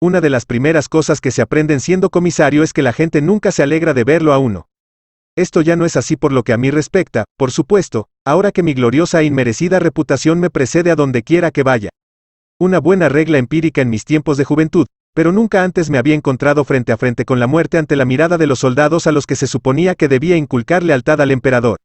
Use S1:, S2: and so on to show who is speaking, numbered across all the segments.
S1: una de las primeras cosas que se aprenden siendo comisario es que la gente nunca se alegra de verlo a uno. Esto ya no es así por lo que a mí respecta, por supuesto, ahora que mi gloriosa e inmerecida reputación me precede a donde quiera que vaya. Una buena regla empírica en mis tiempos de juventud, pero nunca antes me había encontrado frente a frente con la muerte ante la mirada de los soldados a los que se suponía que debía inculcar lealtad al emperador.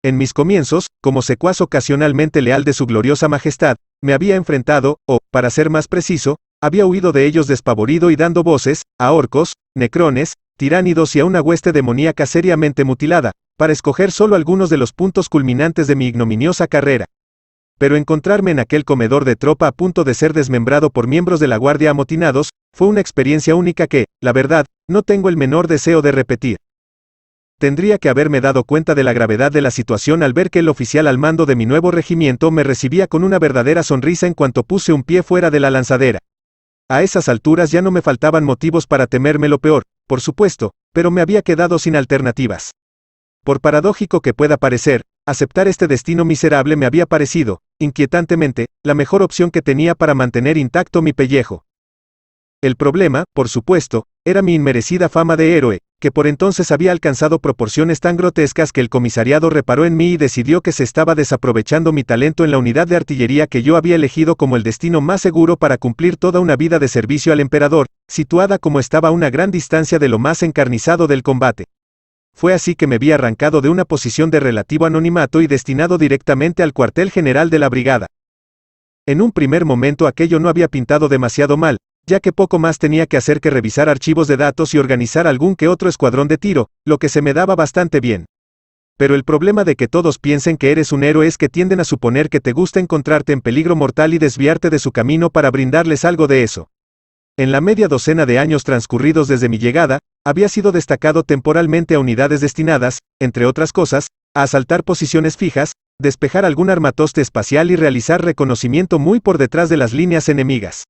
S1: En mis comienzos, como secuaz ocasionalmente leal de su gloriosa majestad, me había enfrentado, o, para ser más preciso, había huido de ellos despavorido y dando voces, a orcos, necrones, tiránidos y a una hueste demoníaca seriamente mutilada, para escoger solo algunos de los puntos culminantes de mi ignominiosa carrera. Pero encontrarme en aquel comedor de tropa a punto de ser desmembrado por miembros de la guardia amotinados, fue una experiencia única que, la verdad, no tengo el menor deseo de repetir. Tendría que haberme dado cuenta de la gravedad de la situación al ver que el oficial al mando de mi nuevo regimiento me recibía con una verdadera sonrisa en cuanto puse un pie fuera de la lanzadera. A esas alturas ya no me faltaban motivos para temerme lo peor, por supuesto, pero me había quedado sin alternativas. Por paradójico que pueda parecer, aceptar este destino miserable me había parecido, inquietantemente, la mejor opción que tenía para mantener intacto mi pellejo. El problema, por supuesto, era mi inmerecida fama de héroe, que por entonces había alcanzado proporciones tan grotescas que el comisariado reparó en mí y decidió que se estaba desaprovechando mi talento en la unidad de artillería que yo había elegido como el destino más seguro para cumplir toda una vida de servicio al emperador, situada como estaba a una gran distancia de lo más encarnizado del combate. Fue así que me vi arrancado de una posición de relativo anonimato y destinado directamente al cuartel general de la brigada. En un primer momento aquello no había pintado demasiado mal, ya que poco más tenía que hacer que revisar archivos de datos y organizar algún que otro escuadrón de tiro, lo que se me daba bastante bien. Pero el problema de que todos piensen que eres un héroe es que tienden a suponer que te gusta encontrarte en peligro mortal y desviarte de su camino para brindarles algo de eso. En la media docena de años transcurridos desde mi llegada, había sido destacado temporalmente a unidades destinadas, entre otras cosas, a asaltar posiciones fijas, despejar algún armatoste espacial y realizar reconocimiento muy por detrás de las líneas enemigas.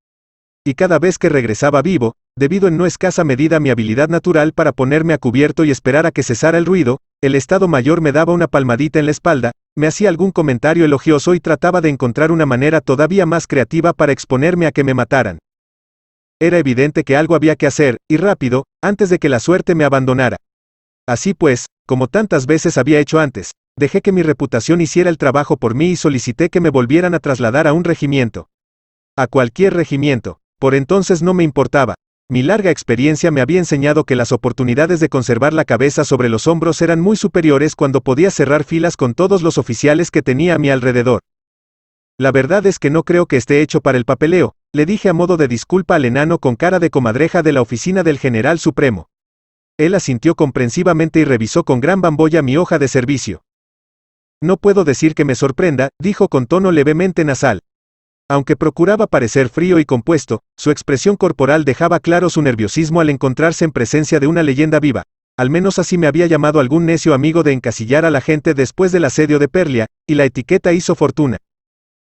S1: Y cada vez que regresaba vivo, debido en no escasa medida a mi habilidad natural para ponerme a cubierto y esperar a que cesara el ruido, el Estado Mayor me daba una palmadita en la espalda, me hacía algún comentario elogioso y trataba de encontrar una manera todavía más creativa para exponerme a que me mataran. Era evidente que algo había que hacer, y rápido, antes de que la suerte me abandonara. Así pues, como tantas veces había hecho antes, dejé que mi reputación hiciera el trabajo por mí y solicité que me volvieran a trasladar a un regimiento. A cualquier regimiento. Por entonces no me importaba. Mi larga experiencia me había enseñado que las oportunidades de conservar la cabeza sobre los hombros eran muy superiores cuando podía cerrar filas con todos los oficiales que tenía a mi alrededor. La verdad es que no creo que esté hecho para el papeleo, le dije a modo de disculpa al enano con cara de comadreja de la oficina del general supremo. Él asintió comprensivamente y revisó con gran bambolla mi hoja de servicio. No puedo decir que me sorprenda, dijo con tono levemente nasal. Aunque procuraba parecer frío y compuesto, su expresión corporal dejaba claro su nerviosismo al encontrarse en presencia de una leyenda viva. Al menos así me había llamado algún necio amigo de encasillar a la gente después del asedio de Perlia, y la etiqueta hizo fortuna.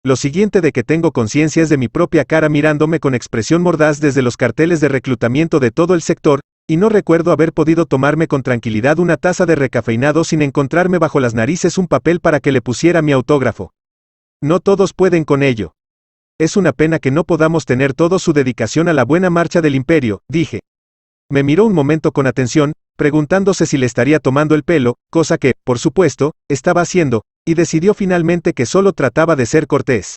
S1: Lo siguiente de que tengo conciencia es de mi propia cara mirándome con expresión mordaz desde los carteles de reclutamiento de todo el sector, y no recuerdo haber podido tomarme con tranquilidad una taza de recafeinado sin encontrarme bajo las narices un papel para que le pusiera mi autógrafo. No todos pueden con ello. Es una pena que no podamos tener todos su dedicación a la buena marcha del imperio, dije. Me miró un momento con atención, preguntándose si le estaría tomando el pelo, cosa que, por supuesto, estaba haciendo, y decidió finalmente que solo trataba de ser cortés.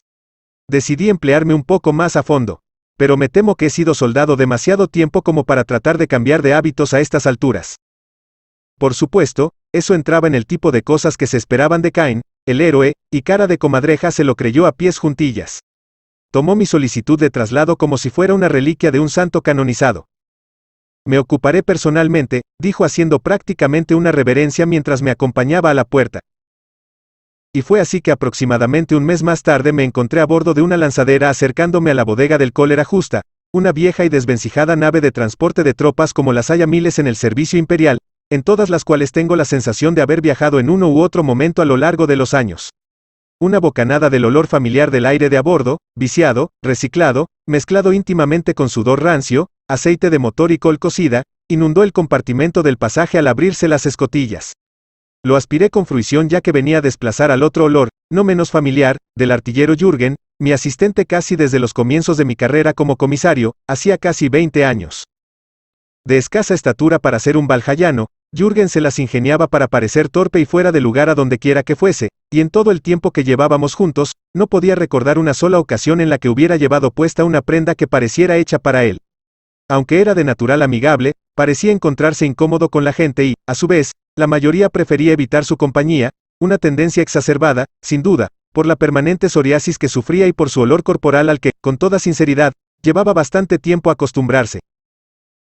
S1: Decidí emplearme un poco más a fondo, pero me temo que he sido soldado demasiado tiempo como para tratar de cambiar de hábitos a estas alturas. Por supuesto, eso entraba en el tipo de cosas que se esperaban de Cain, el héroe, y cara de comadreja se lo creyó a pies juntillas. Tomó mi solicitud de traslado como si fuera una reliquia de un santo canonizado. Me ocuparé personalmente, dijo haciendo prácticamente una reverencia mientras me acompañaba a la puerta. Y fue así que aproximadamente un mes más tarde me encontré a bordo de una lanzadera acercándome a la bodega del Cólera Justa, una vieja y desvencijada nave de transporte de tropas como las hay a miles en el servicio imperial, en todas las cuales tengo la sensación de haber viajado en uno u otro momento a lo largo de los años. Una bocanada del olor familiar del aire de a bordo, viciado, reciclado, mezclado íntimamente con sudor rancio, aceite de motor y col cocida, inundó el compartimento del pasaje al abrirse las escotillas. Lo aspiré con fruición ya que venía a desplazar al otro olor, no menos familiar, del artillero Jürgen, mi asistente casi desde los comienzos de mi carrera como comisario, hacía casi 20 años. De escasa estatura para ser un valjallano, Jürgen se las ingeniaba para parecer torpe y fuera de lugar a donde quiera que fuese, y en todo el tiempo que llevábamos juntos, no podía recordar una sola ocasión en la que hubiera llevado puesta una prenda que pareciera hecha para él. Aunque era de natural amigable, parecía encontrarse incómodo con la gente y, a su vez, la mayoría prefería evitar su compañía, una tendencia exacerbada, sin duda, por la permanente psoriasis que sufría y por su olor corporal al que, con toda sinceridad, llevaba bastante tiempo acostumbrarse.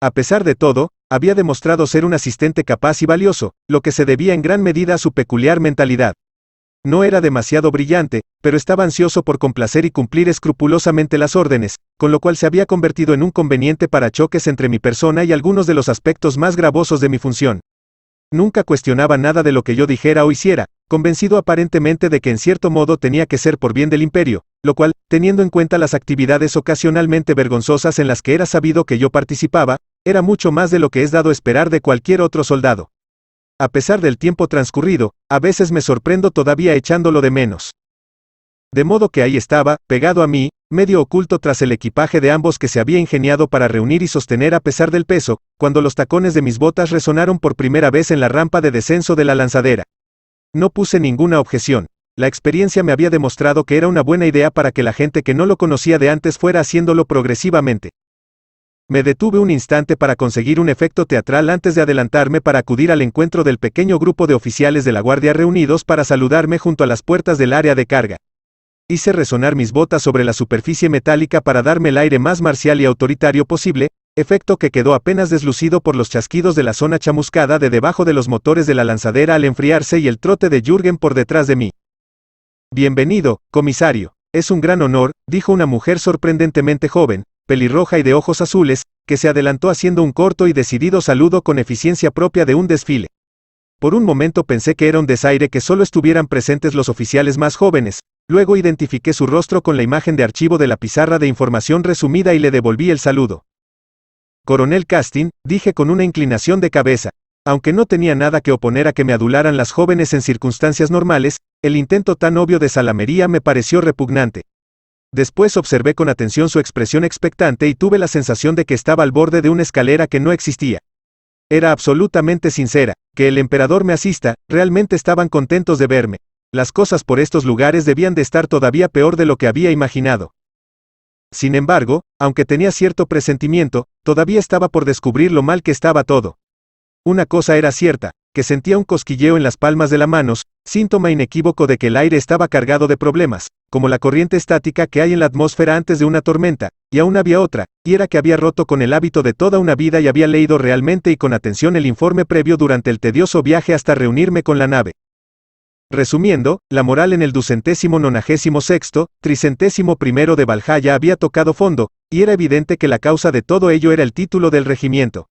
S1: A pesar de todo, había demostrado ser un asistente capaz y valioso, lo que se debía en gran medida a su peculiar mentalidad. No era demasiado brillante, pero estaba ansioso por complacer y cumplir escrupulosamente las órdenes, con lo cual se había convertido en un conveniente parachoques entre mi persona y algunos de los aspectos más gravosos de mi función. Nunca cuestionaba nada de lo que yo dijera o hiciera, convencido aparentemente de que en cierto modo tenía que ser por bien del imperio, lo cual, teniendo en cuenta las actividades ocasionalmente vergonzosas en las que era sabido que yo participaba, era mucho más de lo que es dado esperar de cualquier otro soldado. A pesar del tiempo transcurrido, a veces me sorprendo todavía echándolo de menos. De modo que ahí estaba, pegado a mí, medio oculto tras el equipaje de ambos que se había ingeniado para reunir y sostener a pesar del peso, cuando los tacones de mis botas resonaron por primera vez en la rampa de descenso de la lanzadera. No puse ninguna objeción. La experiencia me había demostrado que era una buena idea para que la gente que no lo conocía de antes fuera haciéndolo progresivamente. Me detuve un instante para conseguir un efecto teatral antes de adelantarme para acudir al encuentro del pequeño grupo de oficiales de la guardia reunidos para saludarme junto a las puertas del área de carga. Hice resonar mis botas sobre la superficie metálica para darme el aire más marcial y autoritario posible, efecto que quedó apenas deslucido por los chasquidos de la zona chamuscada de debajo de los motores de la lanzadera al enfriarse y el trote de Jürgen por detrás de mí. Bienvenido, comisario. Es un gran honor, dijo una mujer sorprendentemente joven, pelirroja y de ojos azules, que se adelantó haciendo un corto y decidido saludo con eficiencia propia de un desfile. Por un momento pensé que era un desaire que solo estuvieran presentes los oficiales más jóvenes, luego identifiqué su rostro con la imagen de archivo de la pizarra de información resumida y le devolví el saludo. Coronel Castin, dije con una inclinación de cabeza. Aunque no tenía nada que oponer a que me adularan las jóvenes en circunstancias normales, el intento tan obvio de salamería me pareció repugnante. Después observé con atención su expresión expectante y tuve la sensación de que estaba al borde de una escalera que no existía. Era absolutamente sincera, que el emperador me asista, realmente estaban contentos de verme. Las cosas por estos lugares debían de estar todavía peor de lo que había imaginado. Sin embargo, aunque tenía cierto presentimiento, todavía estaba por descubrir lo mal que estaba todo. Una cosa era cierta, que sentía un cosquilleo en las palmas de las manos, síntoma inequívoco de que el aire estaba cargado de problemas, como la corriente estática que hay en la atmósfera antes de una tormenta, y aún había otra, y era que había roto con el hábito de toda una vida y había leído realmente y con atención el informe previo durante el tedioso viaje hasta reunirme con la nave. Resumiendo, la moral en el 296º, 301º de Valhalla había tocado fondo, y era evidente que la causa de todo ello era el título del regimiento.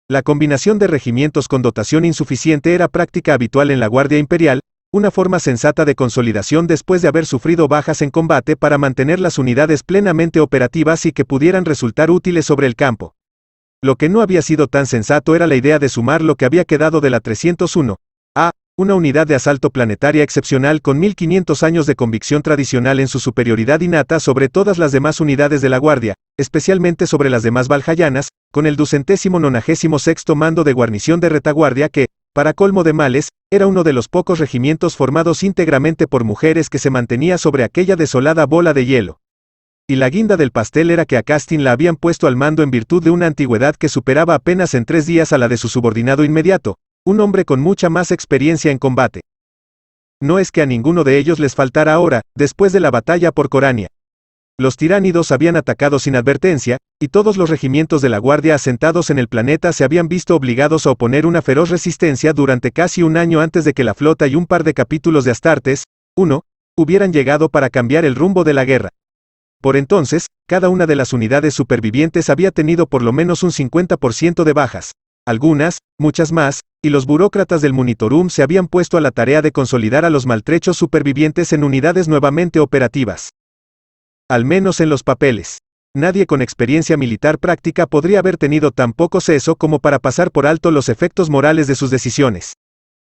S1: La combinación de regimientos con dotación insuficiente era práctica habitual en la Guardia Imperial, una forma sensata de consolidación después de haber sufrido bajas en combate para mantener las unidades plenamente operativas y que pudieran resultar útiles sobre el campo. Lo que no había sido tan sensato era la idea de sumar lo que había quedado de la 301A, una unidad de asalto planetaria excepcional con 1500 años de convicción tradicional en su superioridad innata sobre todas las demás unidades de la Guardia, especialmente sobre las demás valhallanas, con el 296º mando de guarnición de retaguardia que, para colmo de males, era uno de los pocos regimientos formados íntegramente por mujeres que se mantenía sobre aquella desolada bola de hielo. Y la guinda del pastel era que a Castin la habían puesto al mando en virtud de una antigüedad que superaba apenas en 3 días a la de su subordinado inmediato, un hombre con mucha más experiencia en combate. No es que a ninguno de ellos les faltara ahora, después de la batalla por Corania. Los tiránidos habían atacado sin advertencia, y todos los regimientos de la Guardia asentados en el planeta se habían visto obligados a oponer una feroz resistencia durante casi un año antes de que la flota y un par de capítulos de Astartes, 1, hubieran llegado para cambiar el rumbo de la guerra. Por entonces, cada una de las unidades supervivientes había tenido por lo menos un 50% de bajas. Algunas, muchas más, y los burócratas del Monitorum se habían puesto a la tarea de consolidar a los maltrechos supervivientes en unidades nuevamente operativas. Al menos en los papeles. Nadie con experiencia militar práctica podría haber tenido tan poco seso como para pasar por alto los efectos morales de sus decisiones.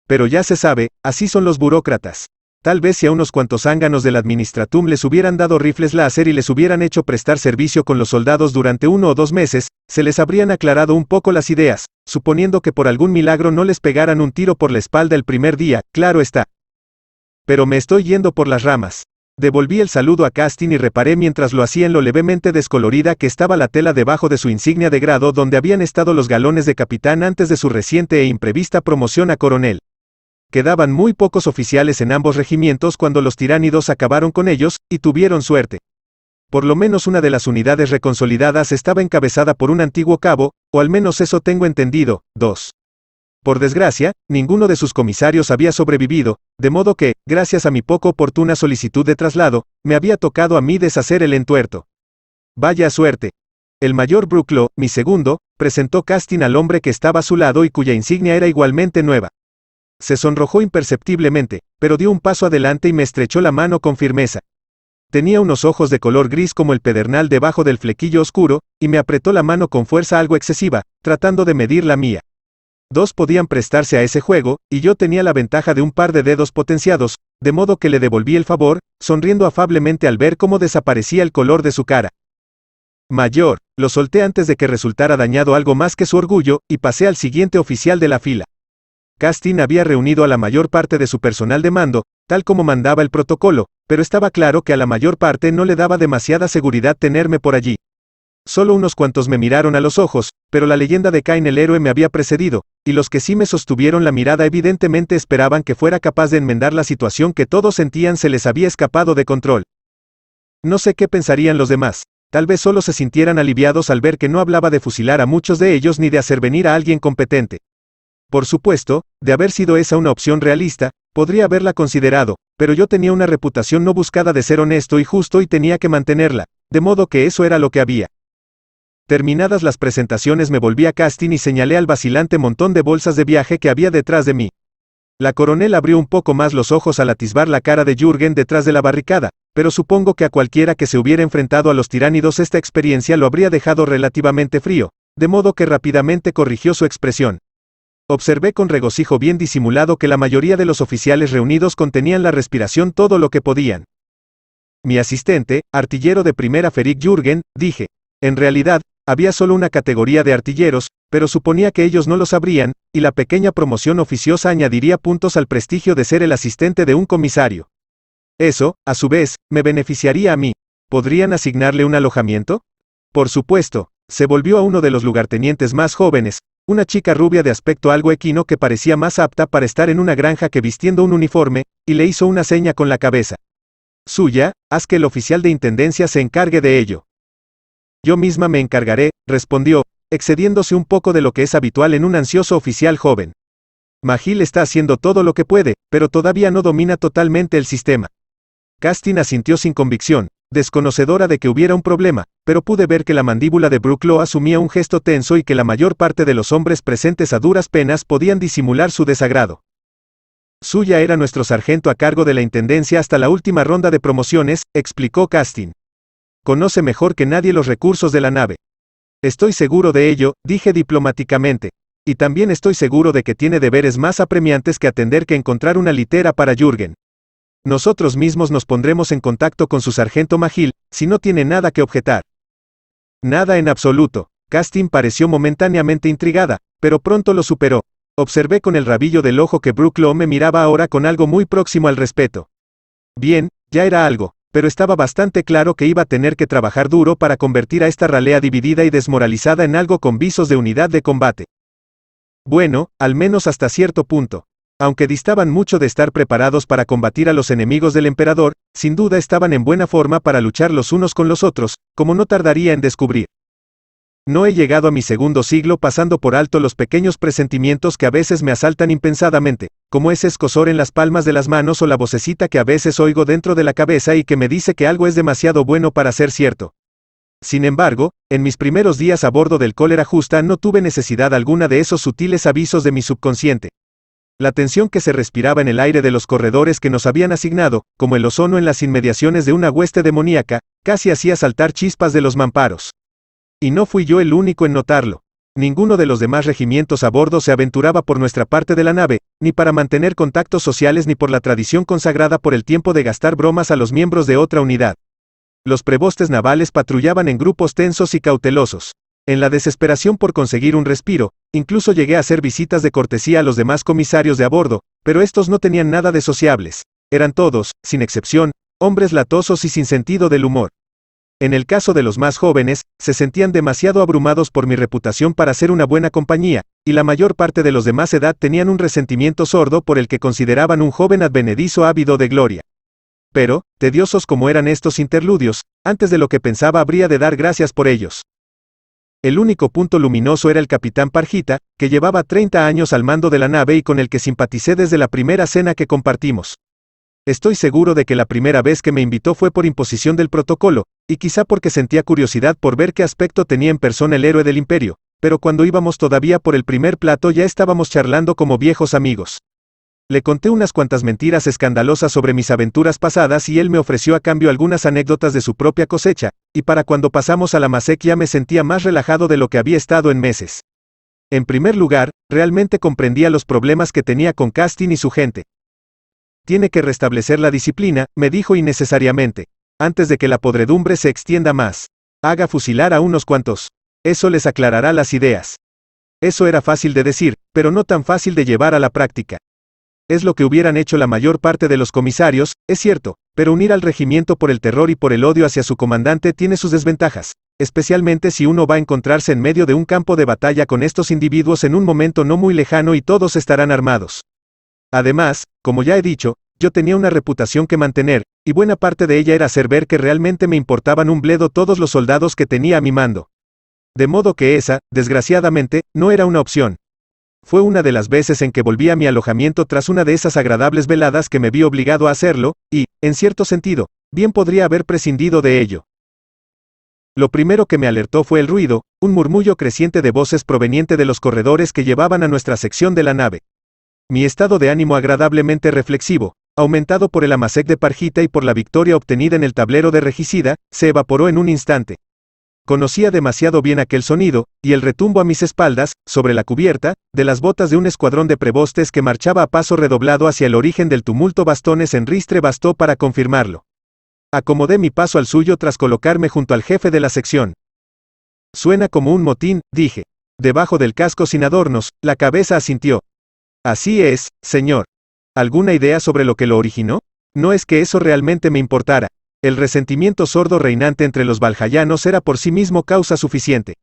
S1: Pero ya se sabe, así son los burócratas. Tal vez si a unos cuantos zánganos del Administratum les hubieran dado rifles láser y les hubieran hecho prestar servicio con los soldados durante 1 o 2 meses, se les habrían aclarado un poco las ideas, suponiendo que por algún milagro no les pegaran un tiro por la espalda el primer día, claro está. Pero me estoy yendo por las ramas. Devolví el saludo a Castin y reparé mientras lo hacía en lo levemente descolorida que estaba la tela debajo de su insignia de grado donde habían estado los galones de capitán antes de su reciente e imprevista promoción a coronel. Quedaban muy pocos oficiales en ambos regimientos cuando los tiránidos acabaron con ellos, y tuvieron suerte. Por lo menos una de las unidades reconsolidadas estaba encabezada por un antiguo cabo, o al menos eso tengo entendido. 2. Por desgracia, ninguno de sus comisarios había sobrevivido, de modo que, gracias a mi poco oportuna solicitud de traslado, me había tocado a mí deshacer el entuerto. Vaya suerte. El mayor Brooklow, mi segundo, presentó Castin al hombre que estaba a su lado y cuya insignia era igualmente nueva. Se sonrojó imperceptiblemente, pero dio un paso adelante y me estrechó la mano con firmeza. Tenía unos ojos de color gris como el pedernal debajo del flequillo oscuro, y me apretó la mano con fuerza algo excesiva, tratando de medir la mía. 2 podían prestarse a ese juego, y yo tenía la ventaja de un par de dedos potenciados, de modo que le devolví el favor, sonriendo afablemente al ver cómo desaparecía el color de su cara. Mayor, lo solté antes de que resultara dañado algo más que su orgullo, y pasé al siguiente oficial de la fila. Castin había reunido a la mayor parte de su personal de mando, tal como mandaba el protocolo, pero estaba claro que a la mayor parte no le daba demasiada seguridad tenerme por allí. Solo unos cuantos me miraron a los ojos, pero la leyenda de Cain el héroe me había precedido, y los que sí me sostuvieron la mirada evidentemente esperaban que fuera capaz de enmendar la situación que todos sentían se les había escapado de control. No sé qué pensarían los demás, tal vez solo se sintieran aliviados al ver que no hablaba de fusilar a muchos de ellos ni de hacer venir a alguien competente. Por supuesto, de haber sido esa una opción realista, podría haberla considerado, pero yo tenía una reputación no buscada de ser honesto y justo y tenía que mantenerla, de modo que eso era lo que había. Terminadas las presentaciones me volví a Castin y señalé al vacilante montón de bolsas de viaje que había detrás de mí. La coronel abrió un poco más los ojos al atisbar la cara de Jürgen detrás de la barricada, pero supongo que a cualquiera que se hubiera enfrentado a los tiránidos esta experiencia lo habría dejado relativamente frío, de modo que rápidamente corrigió su expresión. Observé con regocijo bien disimulado que la mayoría de los oficiales reunidos contenían la respiración todo lo que podían. Mi asistente, artillero de primera Ferik Jürgen, dije. En realidad, había solo una categoría de artilleros, pero suponía que ellos no lo sabrían, y la pequeña promoción oficiosa añadiría puntos al prestigio de ser el asistente de un comisario. Eso, a su vez, me beneficiaría a mí. ¿Podrían asignarle un alojamiento? Por supuesto, se volvió a uno de los lugartenientes más jóvenes, una chica rubia de aspecto algo equino que parecía más apta para estar en una granja que vistiendo un uniforme, y le hizo una seña con la cabeza. Suya, haz que el oficial de intendencia se encargue de ello. Yo misma me encargaré, respondió, excediéndose un poco de lo que es habitual en un ansioso oficial joven. Magil está haciendo todo lo que puede, pero todavía no domina totalmente el sistema. Castin asintió sin convicción, desconocedora de que hubiera un problema, pero pude ver que la mandíbula de Brooklow asumía un gesto tenso y que la mayor parte de los hombres presentes a duras penas podían disimular su desagrado. Suya era nuestro sargento a cargo de la intendencia hasta la última ronda de promociones, explicó Castin. Conoce mejor que nadie los recursos de la nave. Estoy seguro de ello, dije diplomáticamente. Y también estoy seguro de que tiene deberes más apremiantes que atender que encontrar una litera para Jürgen. Nosotros mismos nos pondremos en contacto con su sargento Magil, si no tiene nada que objetar. Nada en absoluto. Castin pareció momentáneamente intrigada, pero pronto lo superó. Observé con el rabillo del ojo que Brooklow me miraba ahora con algo muy próximo al respeto. Bien, ya era algo, pero estaba bastante claro que iba a tener que trabajar duro para convertir a esta ralea dividida y desmoralizada en algo con visos de unidad de combate. Bueno, al menos hasta cierto punto. Aunque distaban mucho de estar preparados para combatir a los enemigos del emperador, sin duda estaban en buena forma para luchar los unos con los otros, como no tardaría en descubrir. No he llegado a mi segundo siglo pasando por alto los pequeños presentimientos que a veces me asaltan impensadamente, como ese escozor en las palmas de las manos o la vocecita que a veces oigo dentro de la cabeza y que me dice que algo es demasiado bueno para ser cierto. Sin embargo, en mis primeros días a bordo del Cólera Justa no tuve necesidad alguna de esos sutiles avisos de mi subconsciente. La tensión que se respiraba en el aire de los corredores que nos habían asignado, como el ozono en las inmediaciones de una hueste demoníaca, casi hacía saltar chispas de los mamparos. Y no fui yo el único en notarlo. Ninguno de los demás regimientos a bordo se aventuraba por nuestra parte de la nave, ni para mantener contactos sociales ni por la tradición consagrada por el tiempo de gastar bromas a los miembros de otra unidad. Los prebostes navales patrullaban en grupos tensos y cautelosos. En la desesperación por conseguir un respiro, incluso llegué a hacer visitas de cortesía a los demás comisarios de a bordo, pero estos no tenían nada de sociables. Eran todos, sin excepción, hombres latosos y sin sentido del humor. En el caso de los más jóvenes, se sentían demasiado abrumados por mi reputación para ser una buena compañía, y la mayor parte de los de más edad tenían un resentimiento sordo por el que consideraban un joven advenedizo ávido de gloria. Pero, tediosos como eran estos interludios, antes de lo que pensaba habría de dar gracias por ellos. El único punto luminoso era el capitán Parjita, que llevaba 30 años al mando de la nave y con el que simpaticé desde la primera cena que compartimos. Estoy seguro de que la primera vez que me invitó fue por imposición del protocolo, y quizá porque sentía curiosidad por ver qué aspecto tenía en persona el héroe del imperio, pero cuando íbamos todavía por el primer plato ya estábamos charlando como viejos amigos. Le conté unas cuantas mentiras escandalosas sobre mis aventuras pasadas y él me ofreció a cambio algunas anécdotas de su propia cosecha, y para cuando pasamos a la Masek me sentía más relajado de lo que había estado en meses. En primer lugar, realmente comprendía los problemas que tenía con Castin y su gente. Tiene que restablecer la disciplina, me dijo innecesariamente. Antes de que la podredumbre se extienda más. Haga fusilar a unos cuantos. Eso les aclarará las ideas. Eso era fácil de decir, pero no tan fácil de llevar a la práctica. Es lo que hubieran hecho la mayor parte de los comisarios, es cierto, pero unir al regimiento por el terror y por el odio hacia su comandante tiene sus desventajas, especialmente si uno va a encontrarse en medio de un campo de batalla con estos individuos en un momento no muy lejano y todos estarán armados. Además, como ya he dicho, yo tenía una reputación que mantener, y buena parte de ella era hacer ver que realmente me importaban un bledo todos los soldados que tenía a mi mando. De modo que esa, desgraciadamente, no era una opción. Fue una de las veces en que volví a mi alojamiento tras una de esas agradables veladas que me vi obligado a hacerlo, y, en cierto sentido, bien podría haber prescindido de ello. Lo primero que me alertó fue el ruido, un murmullo creciente de voces proveniente de los corredores que llevaban a nuestra sección de la nave. Mi estado de ánimo agradablemente reflexivo, aumentado por el amasec de Parjita y por la victoria obtenida en el tablero de regicida, se evaporó en un instante. Conocía demasiado bien aquel sonido, y el retumbo a mis espaldas, sobre la cubierta, de las botas de un escuadrón de prebostes que marchaba a paso redoblado hacia el origen del tumulto bastones en ristre bastó para confirmarlo. Acomodé mi paso al suyo tras colocarme junto al jefe de la sección. Suena como un motín, dije. Debajo del casco sin adornos, la cabeza asintió. Así es, señor. ¿Alguna idea sobre lo que lo originó? No es que eso realmente me importara. El resentimiento sordo reinante entre los valhallanos era por sí mismo causa suficiente.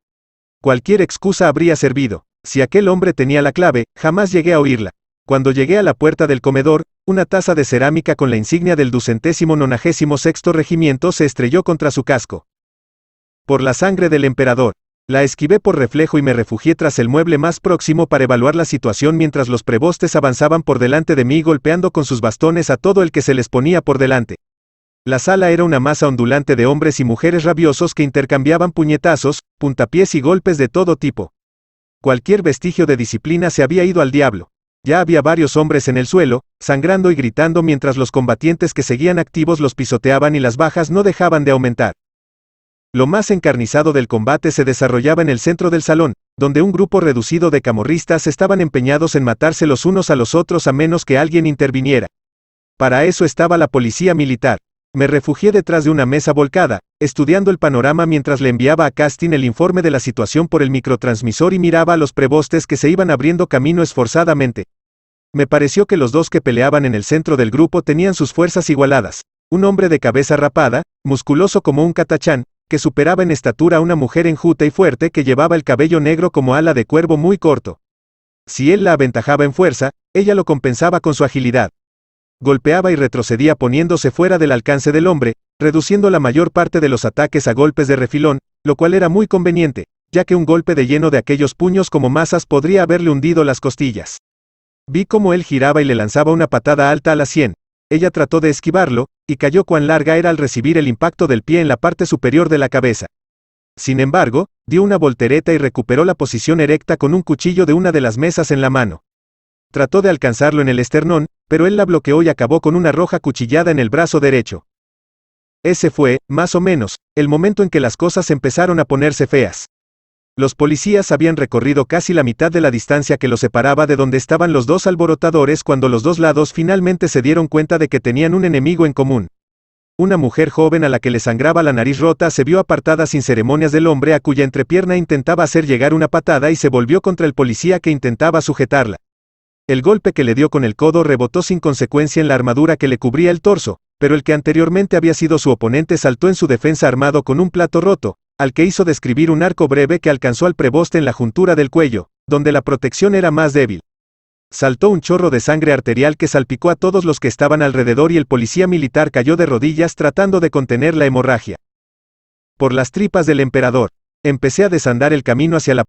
S1: Cualquier excusa habría servido. Si aquel hombre tenía la clave, jamás llegué a oírla. Cuando llegué a la puerta del comedor, una taza de cerámica con la insignia del 296º regimiento se estrelló contra su casco. Por la sangre del emperador. La esquivé por reflejo y me refugié tras el mueble más próximo para evaluar la situación mientras los prebostes avanzaban por delante de mí golpeando con sus bastones a todo el que se les ponía por delante. La sala era una masa ondulante de hombres y mujeres rabiosos que intercambiaban puñetazos, puntapiés y golpes de todo tipo. Cualquier vestigio de disciplina se había ido al diablo. Ya había varios hombres en el suelo, sangrando y gritando mientras los combatientes que seguían activos los pisoteaban y las bajas no dejaban de aumentar. Lo más encarnizado del combate se desarrollaba en el centro del salón, donde un grupo reducido de camorristas estaban empeñados en matarse los unos a los otros a menos que alguien interviniera. Para eso estaba la policía militar. Me refugié detrás de una mesa volcada, estudiando el panorama mientras le enviaba a Castin el informe de la situación por el microtransmisor y miraba a los prebostes que se iban abriendo camino esforzadamente. Me pareció que los dos que peleaban en el centro del grupo tenían sus fuerzas igualadas. Un hombre de cabeza rapada, musculoso como un catachán, que superaba en estatura a una mujer enjuta y fuerte que llevaba el cabello negro como ala de cuervo muy corto. Si él la aventajaba en fuerza, ella lo compensaba con su agilidad. Golpeaba y retrocedía poniéndose fuera del alcance del hombre, reduciendo la mayor parte de los ataques a golpes de refilón, lo cual era muy conveniente, ya que un golpe de lleno de aquellos puños como masas podría haberle hundido las costillas. Vi cómo él giraba y le lanzaba una patada alta a la sien. Ella trató de esquivarlo, y cayó cuán larga era al recibir el impacto del pie en la parte superior de la cabeza. Sin embargo, dio una voltereta y recuperó la posición erecta con un cuchillo de una de las mesas en la mano. Trató de alcanzarlo en el esternón, pero él la bloqueó y acabó con una roja cuchillada en el brazo derecho. Ese fue, más o menos, el momento en que las cosas empezaron a ponerse feas. Los policías habían recorrido casi la mitad de la distancia que los separaba de donde estaban los dos alborotadores cuando los dos lados finalmente se dieron cuenta de que tenían un enemigo en común. Una mujer joven a la que le sangraba la nariz rota se vio apartada sin ceremonias del hombre a cuya entrepierna intentaba hacer llegar una patada y se volvió contra el policía que intentaba sujetarla. El golpe que le dio con el codo rebotó sin consecuencia en la armadura que le cubría el torso, pero el que anteriormente había sido su oponente saltó en su defensa armado con un plato roto, al que hizo describir un arco breve que alcanzó al preboste en la juntura del cuello, donde la protección era más débil. Saltó un chorro de sangre arterial que salpicó a todos los que estaban alrededor y el policía militar cayó de rodillas tratando de contener la hemorragia. Por las tripas del emperador. Empecé a desandar el camino hacia la